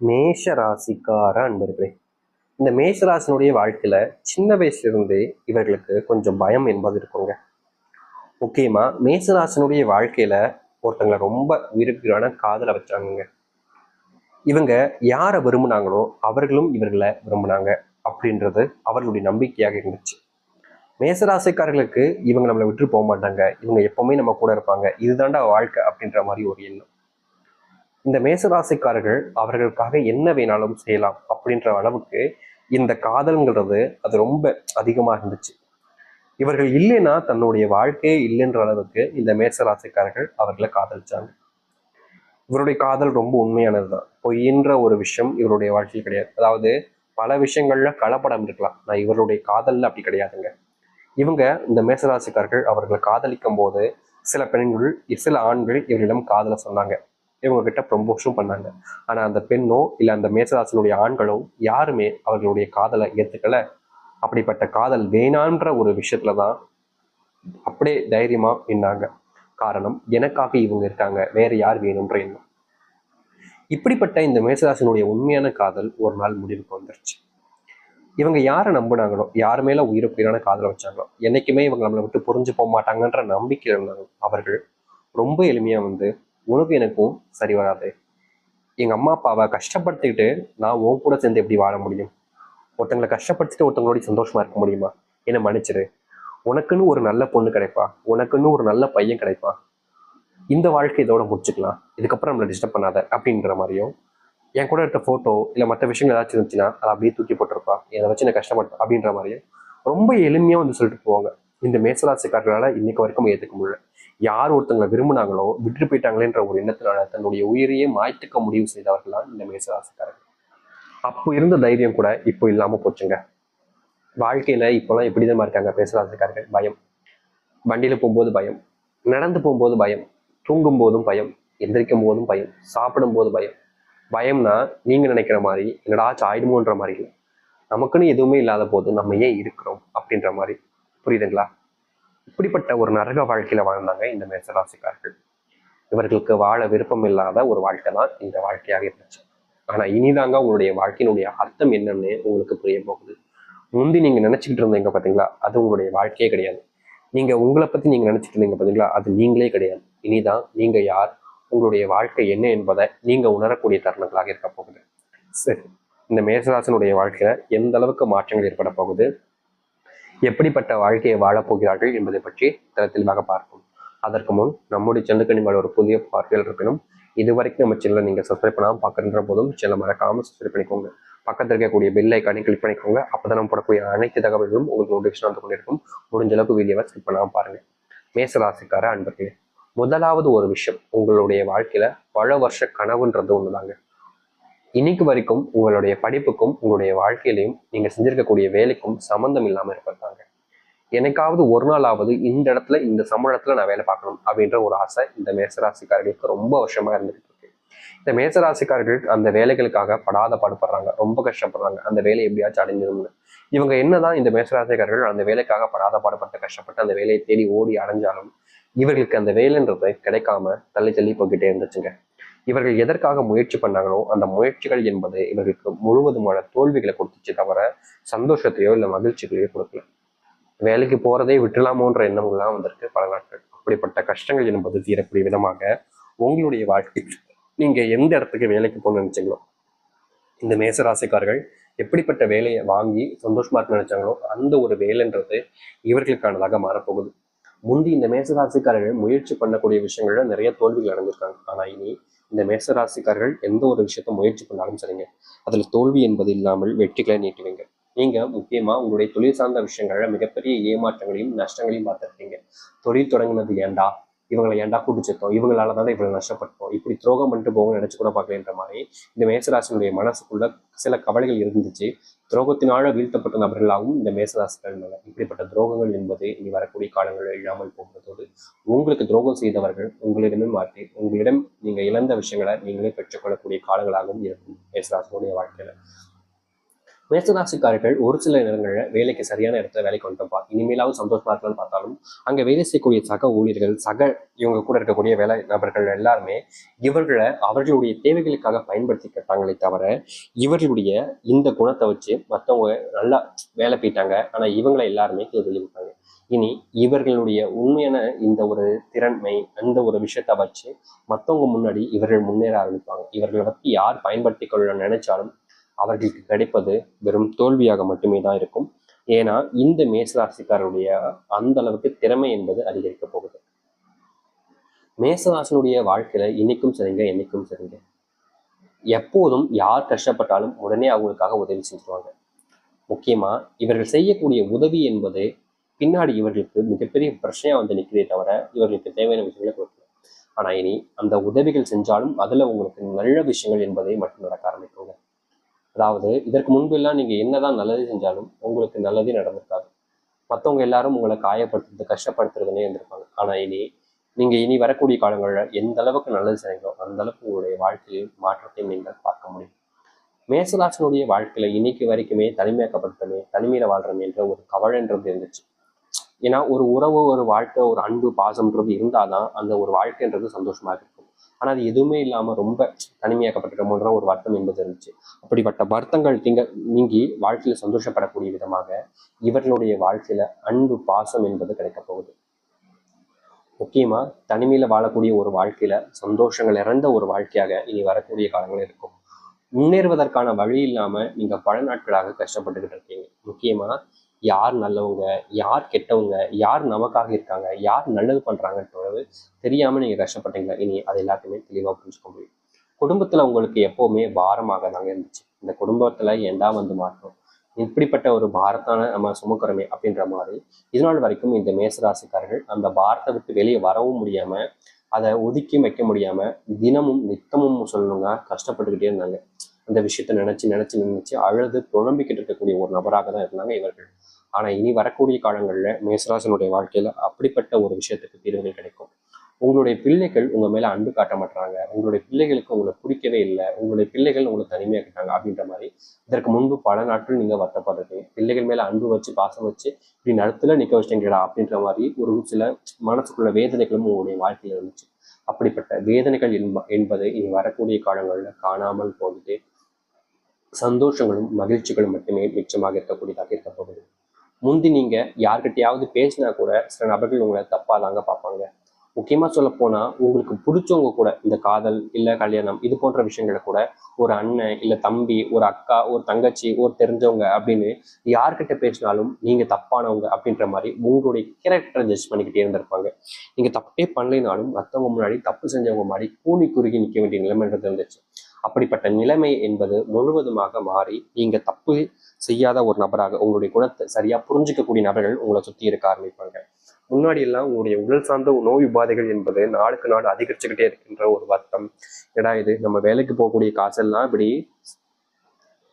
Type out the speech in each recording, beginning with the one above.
மேஷ ராசிக்கார அன்பர்களே, இந்த மேஷ ராசினுடைய வாழ்க்கையில சின்ன வயசுல இருந்தே இவர்களுக்கு கொஞ்சம் பயம் என்பது இருக்குங்க. முக்கியமா மேஷ ராசினுடைய வாழ்க்கையில ஒருத்தங்களை ரொம்ப உயிருக்கான காதல வச்சாங்க. இவங்க யாரை விரும்பினாங்களோ அவர்களும் இவர்களை விரும்பினாங்க அப்படின்றது அவர்களுடைய நம்பிக்கையாக இருந்துச்சு. மேசராசிக்காரர்களுக்கு இவங்க நம்மளை விட்டு போக மாட்டாங்க, இவங்க எப்பவுமே நம்ம கூட இருப்பாங்க, இதுதாண்டா வாழ்க்கை அப்படின்ற மாதிரி ஒரு எண்ணம். இந்த மேசராசிக்காரர்கள் அவர்களுக்காக என்ன வேணாலும் செய்யலாம் அப்படின்ற அளவுக்கு இந்த காதல்ங்கிறது அது ரொம்ப அதிகமா இருந்துச்சு. இவர்கள் இல்லைன்னா தன்னுடைய வாழ்க்கையே இல்லைன்ற அளவுக்கு இந்த மேசராசிக்காரர்கள் அவர்களை காதலிச்சாங்க. இவருடைய காதல் ரொம்ப உண்மையானதுதான், பொய்ன்ற ஒரு விஷயம் இவருடைய வாழ்க்கையில் கிடையாது. அதாவது பல விஷயங்கள்ல கலப்படம் இருக்கலாம், நான் இவருடைய காதல்ல அப்படி கிடையாதுங்க. இவங்க இந்த மேசராசிக்காரர்கள் அவர்களை காதலிக்கும் போது சில பெண்கள் சில ஆண்கள் இவரிடம் காதலை சொன்னாங்க, இவங்க கிட்ட ப்ரொமோஷன் பண்ணாங்க. ஆனா அந்த பெண்ணோ இல்ல அந்த மேசராசினுடைய ஆண்களோ யாருமே அவர்களுடைய காதலை ஏத்துக்கல. அப்படிப்பட்ட காதல் வேணான்ற ஒரு விஷயத்துலதான் அப்படியே தைரியமா நின்னாங்க. காரணம், எனக்காக இவங்க இருக்காங்க, வேற யார் வேணும்ன்ற எண்ணம். இப்படிப்பட்ட இந்த மேசராசினுடைய உண்மையான காதல் ஒரு நாள் முடிவுக்கு வந்துருச்சு. இவங்க யாரை நம்பினாங்களோ, யார் மேல உயிரான காதலை வச்சாங்களோ, என்னைக்குமே இவங்க நம்மளை விட்டு புரிஞ்சு போக மாட்டாங்கன்ற நம்பிக்கை இருந்தாங்க அவர்கள் ரொம்ப எளிமையா வந்து, உனக்கு எனக்கும் சரி வராது, எங்க அம்மா அப்பாவை கஷ்டப்படுத்திக்கிட்டு நான் உன் கூட சேர்ந்து எப்படி வாழ முடியும், ஒருத்தங்களை கஷ்டப்படுத்திட்டு ஒருத்தங்களோட சந்தோஷமா இருக்க முடியுமா, என்ன மன்னிச்சிரு, உனக்குன்னு ஒரு நல்ல பொண்ணு கிடைப்பா, உனக்குன்னு ஒரு நல்ல பையன் கிடைப்பா, இந்த வாழ்க்கை இதோட முடிச்சுக்கலாம், இதுக்கப்புறம் நம்மளை டிஸ்டர்ப் பண்ணாத அப்படின்ற மாதிரியும், என் கூட இருக்க போட்டோ இல்லை மற்ற விஷயங்கள் ஏதாச்சும் இருந்துச்சுன்னா அதை அப்படியே தூக்கி போட்டிருப்பா, அதை வச்சு நான் கஷ்டப்பட்டேன் அப்படின்ற மாதிரியும் ரொம்ப எளிமையா வந்து சொல்லிட்டு போவாங்க. இந்த மேசராசிக்காரர்களால இன்னைக்கு வரைக்கும் ஏற்றுக்க முடியல. யார் ஒருத்தங்களை விரும்பினாங்களோ விட்டு போயிட்டாங்களேன்ற ஒரு எண்ணத்தினால தன்னுடைய உயிரையே மாய்த்துக்க முடிவு செய்தவர்களால் இந்த மேசராசிக்காரர்கள். அப்போ இருந்த தைரியம் கூட இப்போ இல்லாம போச்சுங்க. வாழ்க்கையில இப்போலாம் எப்படிதான் இருக்காங்க மேசராசிக்காரர்கள்? பயம். வண்டியில போகும்போது பயம், நடந்து போகும்போது பயம், தூங்கும் போதும் பயம், எந்திரிக்கும் போதும் பயம், சாப்பிடும் போது பயம். பயம்னா நீங்க நினைக்கிற மாதிரி என்னடாச்சும் ஆயிடுமோன்ற மாதிரி இல்லை, நமக்குன்னு எதுவுமே இல்லாத போது நம்ம ஏன் இருக்கிறோம் அப்படின்ற மாதிரி. புரியுதுங்களா? இப்படிப்பட்ட ஒரு நரக வாழ்க்கையில வாழ்ந்தாங்க இந்த மேசராசிக்காரர்கள். இவர்களுக்கு வாழ விருப்பம் இல்லாத ஒரு வாழ்க்கை தான் இந்த வாழ்க்கையாக இருந்துச்சு. ஆனா இனிதாங்க உங்களுடைய வாழ்க்கையினுடைய அர்த்தம் என்னன்னு உங்களுக்கு புரிய போகுது. முந்தி நீங்க நினைச்சுக்கிட்டு இருந்தீங்க பாத்தீங்களா, அது உங்களுடைய வாழ்க்கையே கிடையாது. நீங்க உங்களை பத்தி நீங்க நினைச்சிட்டு இருந்தீங்க பாத்தீங்களா, அது நீங்களே கிடையாது. இனிதான் நீங்க யார், உங்களுடைய வாழ்க்கை என்ன என்பதை நீங்க உணரக்கூடிய தருணங்களாக இருக்க போகுது. சரி, இந்த மேசராசனுடைய வாழ்க்கையில எந்த அளவுக்கு மாற்றங்கள் ஏற்பட போகுது, எப்படிப்பட்ட வாழ்க்கையை வாழப்போகிறார்கள் என்பதை பற்றி தெளிவாக பார்ப்போம். அதற்கு முன் நம்முடைய சேனலுக்கு நீங்கள் ஒரு புதிய பார்வையில் இருப்பினும் இதுவரைக்கும் நம்ம சேனலை நீங்க சப்ஸ்கிரைப் பண்ணாமல் பார்க்குற போதும் சேனல் மறக்காம சப்ஸ்கிரைப் பண்ணிக்கோங்க. பக்கத்தில் இருக்கக்கூடிய பெல் ஐக்கானை கிளிக் பண்ணிக்கோங்க. அப்பதான் நம்ம போடக்கூடிய அனைத்து தகவல்களும் உங்களுக்கு நோட்டிஃபிகேஷன் வந்து கொண்டிருக்கும். முடிஞ்ச அளவுக்கு வீடியோவை ஸ்கிப் பண்ணாமல் பாருங்க. மேசராசிக்கார அன்பர்களே, முதலாவது ஒரு விஷயம், உங்களுடைய வாழ்க்கையில பல வருஷ கனவுன்றது ஒண்ணுதாங்க. இன்னைக்கு வரைக்கும் உங்களுடைய படிப்புக்கும் உங்களுடைய வாழ்க்கையிலையும் நீங்க செஞ்சிருக்கக்கூடிய வேலைக்கும் சம்மந்தம் இல்லாம இருப்பாங்க. எனக்காவது ஒரு நாளாவது இந்த இடத்துல இந்த சம்பளத்துல நான் வேலை பார்க்கணும் அப்படின்ற ஒரு ஆசை இந்த மேசராசிக்காரர்களுக்கு ரொம்ப வருஷமா இருந்துட்டு இருக்கு. இந்த மேசராசிக்காரர்கள் அந்த வேலைகளுக்காக படாத பாடுபடுறாங்க, ரொம்ப கஷ்டப்படுறாங்க அந்த வேலையை எப்படியாச்சும் அடைஞ்சிரும்னு. இவங்க என்னதான் இந்த மேசராசிக்காரர்கள் அந்த வேலைக்காக படாத பாடுபட்டு கஷ்டப்பட்டு அந்த வேலையை தேடி ஓடி அடைஞ்சாலும் இவர்களுக்கு அந்த வேலைன்றது கிடைக்காம தள்ளி தள்ளி போய்கிட்டே இருந்துச்சுங்க. இவர்கள் எதற்காக முயற்சி பண்ணாங்களோ அந்த முயற்சிகள் என்பது இவர்களுக்கு முழுவதுமான தோல்விகளை கொடுத்துச்சு தவிர சந்தோஷத்தையோ இல்லை மகிழ்ச்சிகளையோ கொடுக்கல. வேலைக்கு போறதே விட்டுலாமோன்ற எண்ணங்கள்லாம் வந்திருக்கு பல நாட்கள். அப்படிப்பட்ட கஷ்டங்கள் என்பது தீரக்கூடிய விதமாக உங்களுடைய வாழ்க்கை நீங்க எந்த இடத்துக்கு வேலைக்கு போகணும்னு நினைச்சீங்களோ, இந்த மேசராசிக்காரர்கள் எப்படிப்பட்ட வேலையை வாங்கி சந்தோஷமா இருக்க நினைச்சாங்களோ அந்த ஒரு வேலைன்றது இவர்களுக்கானதாக மாறப்போகுது. முந்தி இந்த மேசராசிக்காரர்கள் முயற்சி பண்ணக்கூடிய விஷயங்கள்ல நிறைய தோல்விகள் அடைஞ்சிருக்காங்க. ஆனா இனி இந்த மேசராசிக்காரர்கள் எந்த ஒரு விஷயத்த முயற்சி பண்ணாலும் சரிங்க, அதுல தோல்வி என்பது இல்லாமல் வெற்றிகளை நீட்டுவீங்க. நீங்க முக்கியமா உங்களுடைய தொழில் சார்ந்த விஷயங்கள்ல மிகப்பெரிய ஏமாற்றங்களையும் நஷ்டங்களையும் பார்த்துருக்கீங்க. தொழில் தொடங்கினது ஏண்டா, இவங்களை ஏண்டா கூட்டிச்சத்தோம், இவங்களாலதான் இவ்வளவு நஷ்டப்பட்டோம், இப்படி துரோகம் பண்ணிட்டு போக நினைச்சு கூட பார்க்கலன்ற மாதிரி இந்த மேசராசினுடைய மனசுக்குள்ள சில கவலைகள் இருந்துச்சு. துரோகத்தினால வீழ்த்தப்பட்ட நபர்களாகவும் இந்த மேசராசிகள் இப்படிப்பட்ட துரோகங்கள் என்பது இனி வரக்கூடிய காலங்களில் இல்லாமல் போகிறதோடு உங்களுக்கு துரோகம் செய்தவர்கள் உங்களிடமே மாற்றி உங்களிடம் நீங்க இழந்த விஷயங்களை நீங்களே பெற்றுக்கொள்ளக்கூடிய காலங்களாகவும் இருக்கும் மேசராசினுடைய வாழ்க்கையில. மேசராசிக்காரர்கள் ஒரு சில நேரங்களில் வேலைக்கு சரியான இடத்துல வேலைக்கு வந்துட்டோம்ப்பா, இனிமேலாவது சந்தோஷமா இருக்கலாம்னு பார்த்தாலும் அங்க வேலை செய்யக்கூடிய சக ஊழியர்கள், இவங்க கூட இருக்கக்கூடிய வேலை நபர்கள் எல்லாருமே இவர்களை அவர்களுடைய தேவைகளுக்காக பயன்படுத்திக்கிட்டாங்களே தவிர இவர்களுடைய இந்த குணத்தை வச்சு மற்றவங்க நல்லா வேலை போயிட்டாங்க. ஆனா இவங்களை எல்லாருமே தள்ளி விட்டாங்க. இனி இவர்களுடைய உண்மையான இந்த ஒரு திறன்மை, அந்த ஒரு விஷயத்த வச்சு மற்றவங்க முன்னாடி இவர்கள் முன்னேற ஆரம்பிப்பாங்க. இவர்களை பற்றி யார் பயன்படுத்தி கொள்ள நினைச்சாலும் அவர்களுக்கு கிடைப்பது வெறும் தோல்வியாக மட்டுமே தான் இருக்கும். ஏன்னா இந்த மேசராசிக்காரருடைய அந்த அளவுக்கு திறமை என்பது அதிகரிக்க போகுது. மேசராசனுடைய வாழ்க்கையில இன்னைக்கும் சரிங்க, என்னைக்கும் சரிங்க, எப்போதும் யார் கஷ்டப்பட்டாலும் உடனே அவங்களுக்காக உதவி செஞ்சுருவாங்க. முக்கியமா இவர்கள் செய்யக்கூடிய உதவி என்பது பின்னாடி இவர்களுக்கு மிகப்பெரிய பிரச்சனையா வந்து நிற்கிறதே தவிர இவர்களுக்கு தேவையான விஷயங்களை கொடுக்கல. ஆனா இனி அந்த உதவிகள் செஞ்சாலும் அதுல உங்களுக்கு நல்ல விஷயங்கள் என்பதை மட்டும் நடக்க ஆரம்பிக்குங்க. அதாவது இதற்கு முன்பு எல்லாம் நீங்க என்னதான் நல்லது செஞ்சாலும் உங்களுக்கு நல்லதே நடந்திருக்காது. மற்றவங்க எல்லாரும் உங்களை காயப்படுத்துறது, கஷ்டப்படுத்துறதுனே இருந்திருப்பாங்க. ஆனா இனி வரக்கூடிய காலங்களில் எந்த அளவுக்கு நல்லது செய்யறீங்களோ அந்த அளவுக்கு உங்களுடைய வாழ்க்கையில் மாற்றத்தை நீங்கள் பார்க்க முடியும். மேசராசனுடைய வாழ்க்கையில இன்னைக்கு வரைக்குமே தனிமையாக்கப்பட்டமே, தனிமையில வாழ்றமே என்ற ஒரு கவலைன்றது இருந்துச்சு. ஏன்னா ஒரு உறவு, ஒரு வாழ்க்கை, ஒரு அன்பு, பாசம்ன்றது இருந்தாதான் அந்த ஒரு வாழ்க்கைன்றது சந்தோஷமாக இருக்கும். ஆனா அது எதுவுமே இல்லாம ரொம்ப தனிமையாக்கப்பட்டிருக்கோன்ற ஒரு வருத்தம் என்பது இருந்துச்சு. அப்படிப்பட்ட வருத்தங்கள் நீங்கி வாழ்க்கையில சந்தோஷப்படக்கூடிய விதமாக இவர்களுடைய வாழ்க்கையில அன்பு, பாசம் என்பது கிடைக்க போகுது. முக்கியமா தனிமையில வாழக்கூடிய ஒரு வாழ்க்கையில சந்தோஷங்கள் இறந்த ஒரு வாழ்க்கையாக இனி வரக்கூடிய காலங்கள் இருக்கும். முன்னேறுவதற்கான வழி இல்லாம நீங்க பல நாட்களாக கஷ்டப்பட்டுக்கிட்டு இருக்கீங்க. முக்கியமா யார் நல்லவங்க, யார் கெட்டவங்க, யார் நமக்காக இருக்காங்க, யார் நல்லது பண்றாங்கன்றது தெரியாம நீங்க கஷ்டப்பட்டீங்களா, இனி அது எல்லாத்தையுமே தெளிவா புரிஞ்சுக்க முடியும். குடும்பத்துல உங்களுக்கு எப்பவுமே பாரமாக தாங்க இருந்துச்சு. இந்த குடும்பத்துல ஏண்டா வந்து மாட்டோம், இப்படிப்பட்ட ஒரு பாரத்தான நம்ம சுமக்கிறோமே அப்படின்ற மாதிரி இதனால் வரைக்கும் இந்த மேசராசிக்காரர்கள் அந்த பாரத்தை விட்டு வெளியே வரவும் முடியாம, அதை ஒதுக்கி வைக்க முடியாம தினமும் நித்தமும் சொல்லணுங்க கஷ்டப்பட்டுக்கிட்டே இருந்தாங்க. அந்த விஷயத்த நினைச்சு அழுது புழம்பிக்கிட்டு இருக்கக்கூடிய ஒரு நபராக தான் இருந்தாங்க இவர்கள். ஆனா இனி வரக்கூடிய காலங்கள்ல மேசராசனுடைய வாழ்க்கையில அப்படிப்பட்ட ஒரு விஷயத்துக்கு தீர்வுகள் கிடைக்கும். உங்களுடைய பிள்ளைகள் உங்க மேல அன்பு காட்ட மாட்டாங்க, உங்களுடைய பிள்ளைகளுக்கு உங்களை பிடிக்கவே இல்லை, உங்களுடைய பிள்ளைகள் உங்களை தனிமையாக்கிட்டாங்க அப்படின்ற மாதிரி இதற்கு முன்பு பல நாட்கள் நீங்க வருத்தப்படுறீங்க. பிள்ளைகள் மேல அன்பு வச்சு, பாசம் வச்சு இப்படி நடத்துல நிக்க வச்சிட்டீங்களா அப்படின்ற மாதிரி ஒரு சில மனசுக்குள்ள வேதனைகளும் உங்களுடைய வாழ்க்கையில இருந்துச்சு. அப்படிப்பட்ட வேதனைகள் என்பது இனி வரக்கூடிய காலங்களில் காணாமல் போகுது. சந்தோஷங்களும் மகிழ்ச்சிகளும் மட்டுமே மிச்சமாக இருக்கக்கூடியதாக இருக்க போகுது. முந்தி நீங்க யார்கிட்டயாவது பேசினா கூட சில நபர்கள் உங்களை தப்பா தாங்க பார்ப்பாங்க. முக்கியமா சொல்ல போனா உங்களுக்கு பிடிச்சவங்க கூட இந்த காதல் இல்ல கல்யாணம் இது போன்ற விஷயங்களை கூட ஒரு அண்ணன் இல்ல தம்பி, ஒரு அக்கா, ஒரு தங்கச்சி, ஒரு தெரிஞ்சவங்க அப்படின்னு யார்கிட்ட பேசினாலும் நீங்க தப்பானவங்க அப்படின்ற மாதிரி உங்களுடைய கேரக்டரை ஜட்ஜ் பண்ணிக்கிட்டே இருந்திருப்பாங்க. நீங்க தப்பே பண்ணலைனாலும் மற்றவங்க முன்னாடி தப்பு செஞ்சவங்க மாதிரி கூனி குறுகி நிற்க வேண்டிய நிலைமைன்றது இருந்துச்சு. அப்படிப்பட்ட நிலைமை என்பது முழுவதுமாக மாறி நீங்க தப்பு செய்யாத ஒரு நபராக, உங்களுடைய குணத்தை சரியா புரிஞ்சிக்கக்கூடிய நபர்கள் உங்களை சுத்தி இருக்க ஆரம்பிப்பாங்க. முன்னாடி எல்லாம் உங்களுடைய உடல் சார்ந்த நோய் உபாதைகள் என்பது நாளுக்கு நாள் அதிகரிச்சுக்கிட்டே இருக்கின்ற ஒரு வருத்தம். ஏடா இது நம்ம வேலைக்கு போகக்கூடிய காசெல்லாம் இப்படி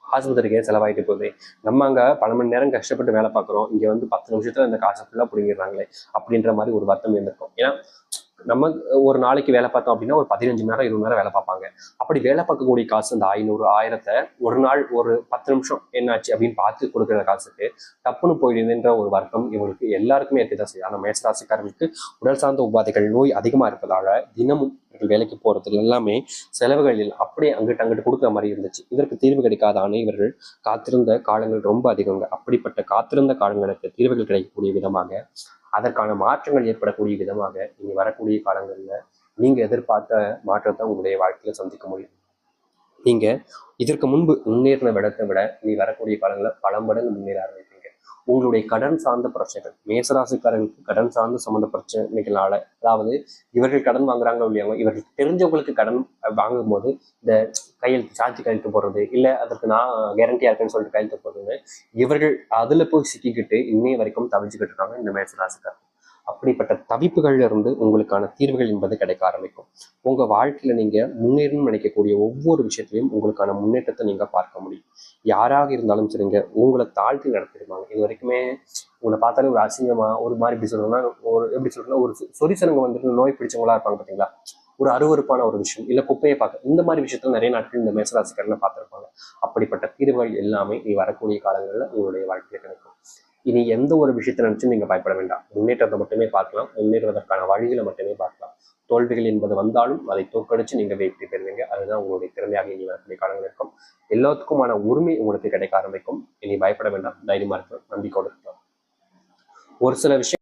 ஆஸ்பத்திரிக்கே செலவாயிட்டு போகுது, நம்ம அங்க பல மணி நேரம் கஷ்டப்பட்டு வேலை பார்க்குறோம், இங்க வந்து 10 நிமிஷத்துல இந்த காசை ஃபுல்லா பிடிங்கிடுறாங்களே அப்படின்ற மாதிரி ஒரு வருத்தம் இருந்திருக்கும். ஏன்னா நம்ம ஒரு நாளைக்கு வேலை பார்த்தோம் அப்படின்னா ஒரு 15 மணி நேரம் 20 மணி நேரம் வேலை பார்ப்பாங்க. அப்படி வேலை பார்க்கக்கூடிய காசு அந்த 500 1000 ஒரு நாள் ஒரு 10 நிமிஷம் என்னாச்சு அப்படின்னு பார்த்து கொடுக்குற காசுக்கு தப்புன்னு போயிடுதுன்ற ஒரு வருத்தம் இவங்களுக்கு எல்லாருக்குமே இருக்கதான் செய்யும். ஆனால் மேசராசிக்காரர்களுக்கு உடல் சார்ந்த உபாதைகள் நோய் அதிகமாக இருப்பதால தினமும் வேலைக்கு போறதுல எல்லாமே செலவுகளில் அப்படியே அங்கிட்டு கொடுக்குற மாதிரி இருந்துச்சு. இதற்கு தீர்வு கிடைக்காதானே இவர்கள் காத்திருந்த காலங்கள் ரொம்ப அதிகங்க. அப்படிப்பட்ட காத்திருந்த காலங்களுக்கு தீர்வுகள் கிடைக்கக்கூடிய விதமாக, அதற்கான மாற்றங்கள் ஏற்படக்கூடிய விதமாக இனி வரக்கூடிய காலங்களில் நீங்க எதிர்பார்த்த மாற்றத்தை உங்களுடைய வாழ்க்கையில சந்திக்க முடியும். நீங்க இதற்கு முன்பு முன்னேறின விடத்தை விட இனி வரக்கூடிய காலங்களில் பல மடங்கு முன்னேற ஆரம்பிப்பீங்க. உங்களுடைய கடன் சார்ந்த பிரச்சனைகள், மேசராசிக்காரர்களுக்கு கடன் சார்ந்த சம்மந்த பிரச்சனைகளால, அதாவது இவர்கள் கடன் வாங்குறாங்க இல்லையாங்க, இவர்களுக்கு தெரிஞ்சவங்களுக்கு கடன் வாங்கும் போது இந்த கையெழுத்து சாட்சி கையெழுத்து போடுறது, இல்லை அதற்கு நான் கேரண்டியா இருக்குன்னு சொல்லிட்டு கையெழுத்து போடுறது, இவர்கள் அதுல போய் சிக்கிக்கிட்டு இன்னைய வரைக்கும் தவிச்சுக்கிட்டு இருக்காங்க இந்த மேசராசிக்காரர்கள். அப்படிப்பட்ட தவிப்புகள்ல இருந்து உங்களுக்கான தீர்வுகள் என்பது கிடைக்க ஆரம்பிக்கும். உங்க வாழ்க்கையில நீங்க முன்னேறணும்னு நினைக்கக்கூடிய ஒவ்வொரு விஷயத்திலையும் உங்களுக்கான முன்னேற்றத்தை நீங்க பார்க்க முடியும். யாராக இருந்தாலும் சரிங்க, உங்களை தாழ்த்தி நடத்திடுவாங்க. இது வரைக்குமே உங்களை பார்த்தாலே ஒரு அசிங்கமா ஒரு மாதிரி எப்படி சொல்றோம்னா, ஒரு எப்படி சொல்றோம்னா ஒரு சொரிசனங்க வந்துட்டு நோய் பிடிச்சவங்களா இருப்பாங்க பார்த்தீங்களா, ஒரு அருவருப்பான ஒரு விஷயம், இல்ல குப்பையை பார்க்க, இந்த மாதிரி விஷயத்துல நிறைய நாட்கள் இந்த மேசராசிக்காரனை பார்த்திருப்பாங்க. அப்படிப்பட்ட தீர்வுகள் எல்லாமே நீ வரக்கூடிய காலங்களில் உங்களுடைய வாழ்க்கையில கிடைக்கும். இனி எந்த ஒரு விஷயத்தை நினைச்சும் நீங்க பயப்பட வேண்டாம். முன்னேற்றத்தை மட்டுமே பார்க்கலாம், முன்னேறுவதற்கான வழிகளை மட்டுமே பார்க்கலாம். தோல்விகள் என்பது வந்தாலும் அதை தோற்கடிச்சு நீங்க வெற்றி பெறுவீங்க. அதுதான் உங்களுடைய திறமையாக இனி வரக்கூடிய காலங்கள் இருக்கும். எல்லாத்துக்குமான உரிமை உங்களுக்கு கிடைக்க ஆரம்பிக்கும். இனி பயப்பட வேண்டாம், தைரியமா இருக்கலாம், நம்பிக்கையோடு இருக்கலாம். ஒரு சில விஷயம்